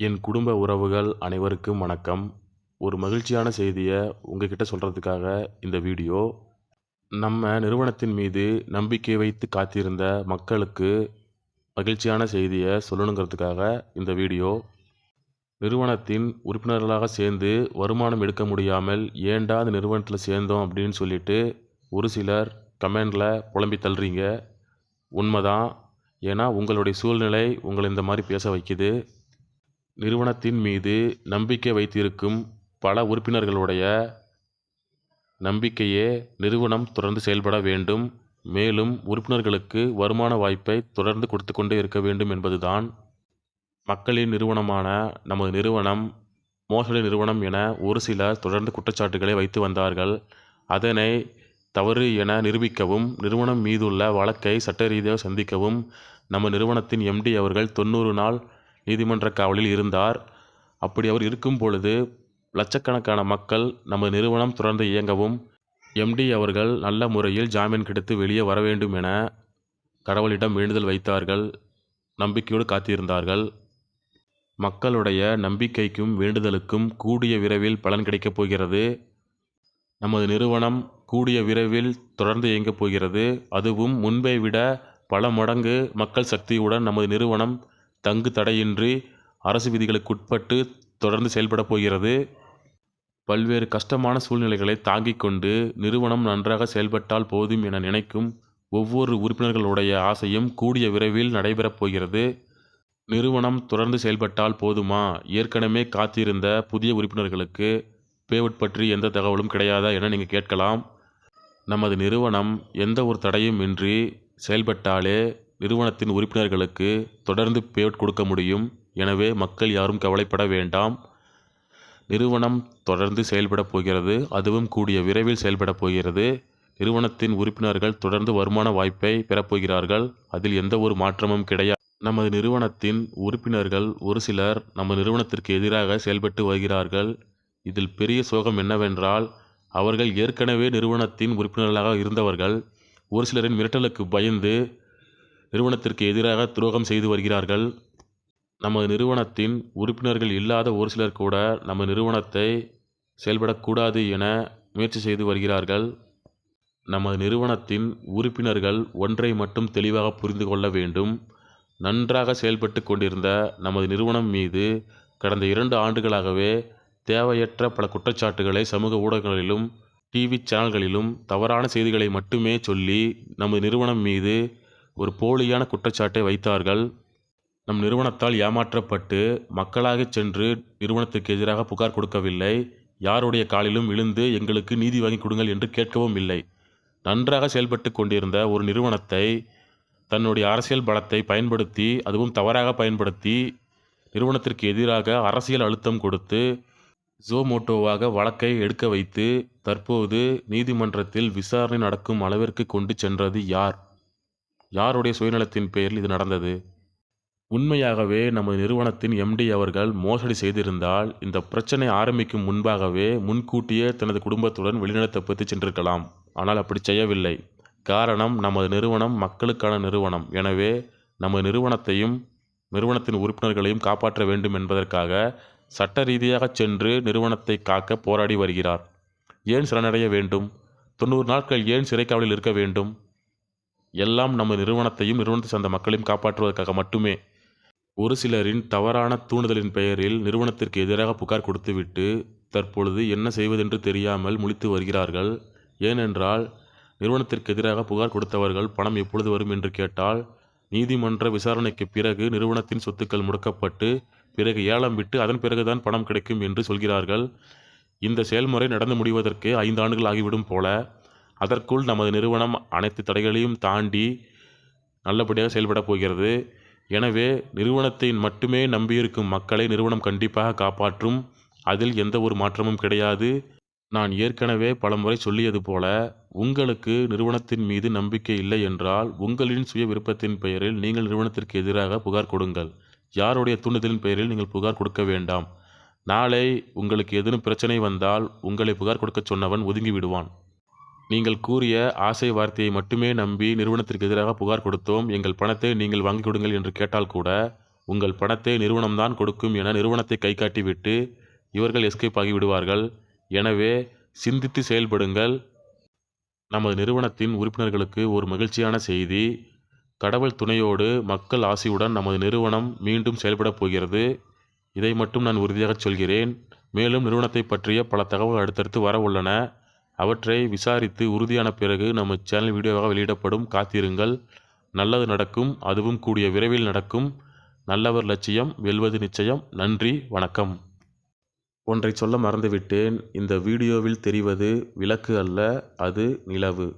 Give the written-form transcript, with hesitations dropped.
என் குடும்ப உறவுகள் அனைவருக்கும் வணக்கம். ஒரு மகிழ்ச்சியான செய்திய உங்ககிட்ட சொல்றதுக்காக இந்த வீடியோ. நம்ம நிறுவனத்தின் மீது நம்பிக்கை வைத்து காத்திருந்த மக்களுக்கு மகிழ்ச்சியான செய்திய சொல்லணுங்கிறதுக்காக இந்த வீடியோ. நிறுவனத்தின் உறுப்பினர்களாக சேர்ந்து வருமானம் எடுக்க முடியாமல் ஏன்டா அந்த நிறுவனத்தில் சேர்ந்தோம் அப்படின்னு சொல்லிட்டு ஒரு சிலர் கமெண்டில் புலம்பி தள்ளுறீங்க. உண்மைதான். ஏன்னா உங்களுடைய சூழ்நிலை உங்களை இந்த மாதிரி பேச வைக்குது. நிறுவனத்தின் மீது நம்பிக்கை வைத்திருக்கும் பல உறுப்பினர்களுடைய நம்பிக்கையே நிறுவனம் தொடர்ந்து செயல்பட வேண்டும், மேலும் உறுப்பினர்களுக்கு வருமான வாய்ப்பை தொடர்ந்து கொடுத்து கொண்டே இருக்க வேண்டும் என்பதுதான். மக்களின் நிறுவனமான நமது நிறுவனம் மோசடி நிறுவனம் என ஒரு சிலர் தொடர்ந்து குற்றச்சாட்டுகளை வைத்து வந்தார்கள். அதனை தவறு என நிரூபிக்கவும், நிறுவனம் மீதுள்ள வழக்கை சட்ட ரீதியாக சந்திக்கவும் நம்ம நிறுவனத்தின் எம்டி அவர்கள் 90 நாள் நீதிமன்ற காவலில் இருந்தார். அப்படி அவர் இருக்கும் பொழுது லட்சக்கணக்கான மக்கள் நம்ம நிறுவனம் தொடர்ந்து இயங்கவும் எம்டி அவர்கள் நல்ல முறையில் ஜாமீன் கிடைத்து வெளியே வர வேண்டும் என கடவுளிடம் வேண்டுதல் வைத்தார்கள். நம்பிக்கையோடு காத்திருந்தார்கள். மக்களுடைய நம்பிக்கைக்கும் வேண்டுதலுக்கும் கூடிய விரைவில் பலன் கிடைக்கப் போகிறது. நமது நிறுவனம் கூடிய விரைவில் தொடர்ந்து இயங்கப் போகிறது. அதுவும் முன்பை விட பல மடங்கு மக்கள் சக்தியுடன் நமது நிறுவனம் தங்கு தடையின்றி அரசு விதிகளுக்குட்பட்டு தொடர்ந்து செயல்பட போகிறது. பல்வேறு கஷ்டமான சூழ்நிலைகளை தாங்கிக் கொண்டு நிறுவனம் நன்றாக செயல்பட்டால் போதும் என நினைக்கும் ஒவ்வொரு உறுப்பினர்களுடைய ஆசையும் கூடிய விரைவில் நடைபெறப் போகிறது. நிறுவனம் தொடர்ந்து செயல்பட்டால் போதுமா? ஏற்கனவே காத்திருந்த புதிய உறுப்பினர்களுக்கு பேவுட் பற்றி எந்த தகவலும் கிடையாதா என நீங்கள் கேட்கலாம். நமது நிறுவனம் எந்த ஒரு தடையும் இன்றி செயல்பட்டாலே நிறுவனத்தின் உறுப்பினர்களுக்கு தொடர்ந்து பேவுட் கொடுக்க முடியும். எனவே மக்கள் யாரும் கவலைப்பட வேண்டாம். நிறுவனம் தொடர்ந்து செயல்பட போகிறது. அதுவும் கூடிய விரைவில் செயல்பட போகிறது. நிறுவனத்தின் உறுப்பினர்கள் தொடர்ந்து வருமான வாய்ப்பை பெறப்போகிறார்கள். அதில் எந்த ஒரு மாற்றமும் கிடையாது. நமது நிறுவனத்தின் உறுப்பினர்கள் ஒரு சிலர் நம்ம நிறுவனத்திற்கு எதிராக செயல்பட்டு வருகிறார்கள். இதில் பெரிய சோகம் என்னவென்றால், அவர்கள் ஏற்கனவே நிறுவனத்தின் உறுப்பினர்களாக இருந்தவர்கள் ஒரு சிலரின் மிரட்டலுக்கு பயந்து நிறுவனத்திற்கு எதிராக துரோகம் செய்து வருகிறார்கள். நமது நிறுவனத்தின் உறுப்பினர்கள் இல்லாத ஒரு சிலர் கூட நம்ம நிறுவனத்தை செயல்படக்கூடாது என முயற்சி செய்து வருகிறார்கள். நமது நிறுவனத்தின் உறுப்பினர்கள் ஒன்றை மட்டும் தெளிவாக புரிந்து கொள்ள வேண்டும். நன்றாக செயல்பட்டு கொண்டிருந்த நமது நிறுவனம் மீது கடந்த 2 ஆண்டுகளாகவே தேவையற்ற பல குற்றச்சாட்டுகளை சமூக ஊடகங்களிலும் டிவி சேனல்களிலும் தவறான செய்திகளை மட்டுமே சொல்லி நமது நிறுவனம் மீது ஒரு போலியான குற்றச்சாட்டை வைத்தார்கள். நம் நிறுவனத்தால் ஏமாற்றப்பட்டு மக்களாக சென்று நிறுவனத்துக்கு எதிராக புகார் கொடுக்கவில்லை. யாருடைய காலிலும் விழுந்து எங்களுக்கு நீதி வாங்கி கொடுங்கள் என்று கேட்கவும் இல்லை. நன்றாக செயல்பட்டு கொண்டிருந்த ஒரு நிறுவனத்தை தன்னுடைய அரசியல் பலத்தை பயன்படுத்தி, அதுவும் தவறாக பயன்படுத்தி நிறுவனத்திற்கு எதிராக அரசியல் அழுத்தம் கொடுத்து ஜோமோட்டோவாக வழக்கை எடுக்க வைத்து தற்போது நீதிமன்றத்தில் விசாரணை நடக்கும் அளவிற்கு கொண்டு சென்றது யார்? யாருடைய சுயநலத்தின் பெயரில் இது நடந்தது? உண்மையாகவே நமது நிறுவனத்தின் எம்டி அவர்கள் மோசடி செய்திருந்தால் இந்த பிரச்சனை ஆரம்பிக்கும் முன்பாகவே முன்கூட்டியே தனது குடும்பத்துடன் வெளிநாடு தப்பித்து சென்றிருக்கலாம். ஆனால் அப்படி செய்யவில்லை. காரணம், நமது நிறுவனம் மக்களுக்கான நிறுவனம். எனவே நமது நிறுவனத்தையும் நிறுவனத்தின் உறுப்பினர்களையும் காப்பாற்ற வேண்டும் என்பதற்காக சட்ட ரீதியாக சென்று நிறுவனத்தை காக்க போராடி வருகிறார். ஏன் சரணடைய வேண்டும்? 90 நாட்கள் ஏன் சிறைக்காவலில் இருக்க வேண்டும்? எல்லாம் நம்ம நிறுவனத்தையும் நிறுவனத்தை சார்ந்த மக்களையும் காப்பாற்றுவதற்காக மட்டுமே. ஒரு சிலரின் தவறான தூண்டுதலின் பெயரில் நிறுவனத்திற்கு எதிராக புகார் கொடுத்துவிட்டு தற்பொழுது என்ன செய்வதென்று தெரியாமல் முழித்து வருகிறார்கள். ஏனென்றால் நிறுவனத்திற்கு எதிராக புகார் கொடுத்தவர்கள் பணம் எப்பொழுது வரும் என்று கேட்டால், நீதிமன்ற விசாரணைக்கு பிறகு நிறுவனத்தின் சொத்துக்கள் முடக்கப்பட்டு பிறகு ஏலம் விட்டு அதன் பிறகுதான் பணம் கிடைக்கும் என்று சொல்கிறார்கள். இந்த செயல்முறை நடந்து முடிவதற்கு 5 ஆண்டுகள் ஆகிவிடும் போல. அதற்குள் நமது நிறுவனம் அனைத்து தடைகளையும் தாண்டி நல்லபடியாக செயல்பட போகிறது. எனவே நிறுவனத்தை மட்டுமே நம்பியிருக்கும் மக்களை நிறுவனம் கண்டிப்பாக காப்பாற்றும். அதில் எந்த ஒரு மாற்றமும் கிடையாது. நான் ஏற்கனவே பலமுறை சொல்லியது போல, உங்களுக்கு நிறுவனத்தின் மீது நம்பிக்கை இல்லை என்றால் உங்களின் சுய விருப்பத்தின் பெயரில் நீங்கள் நிறுவனத்திற்கு எதிராக புகார் கொடுங்கள். யாருடைய தூண்டுதலின் பெயரில் நீங்கள் புகார் கொடுக்க வேண்டாம். நாளை உங்களுக்கு ஏதேனும் பிரச்சனை வந்தால் உங்களை புகார் கொடுக்க சொன்னவன் ஒதுங்கி விடுவான். நீங்கள் கூறிய ஆசை வார்த்தையை மட்டுமே நம்பி நிறுவனத்திற்கு எதிராக புகார் கொடுத்தோம், எங்கள் பணத்தை நீங்கள் வாங்கி கொடுங்கள் என்று கேட்டால் கூட உங்கள் பணத்தை நிறுவனம்தான் கொடுக்கும் என நிறுவனத்தை கைகாட்டிவிட்டு இவர்கள் எஸ்கேப் ஆகிவிடுவார்கள். எனவே சிந்தித்து செயல்படுங்கள். நமது நிறுவனத்தின் உறுப்பினர்களுக்கு ஒரு மகிழ்ச்சியான செய்தி. கடவுள் துணையோடு மக்கள் ஆசியுடன் நமது நிறுவனம் மீண்டும் செயல்படப் போகிறது. இதை மட்டும் நான் உறுதியாகச் சொல்கிறேன். மேலும் நிறுவனத்தை பற்றிய பல தகவல்கள் அடுத்தடுத்து வர உள்ளன. அவற்றை விசாரித்து உறுதியான பிறகு நம்ம சேனல் வீடியோவாக வெளியிடப்படும். காத்திருங்கள். நல்லது நடக்கும். அதுவும் கூடிய விரைவில் நடக்கும். நல்லவர் லட்சியம் வெல்வது நிச்சயம். நன்றி, வணக்கம். ஒன்றை சொல்ல மறந்துவிட்டேன். இந்த வீடியோவில் தெரிவது விளக்கு அல்ல, அது நிலவு.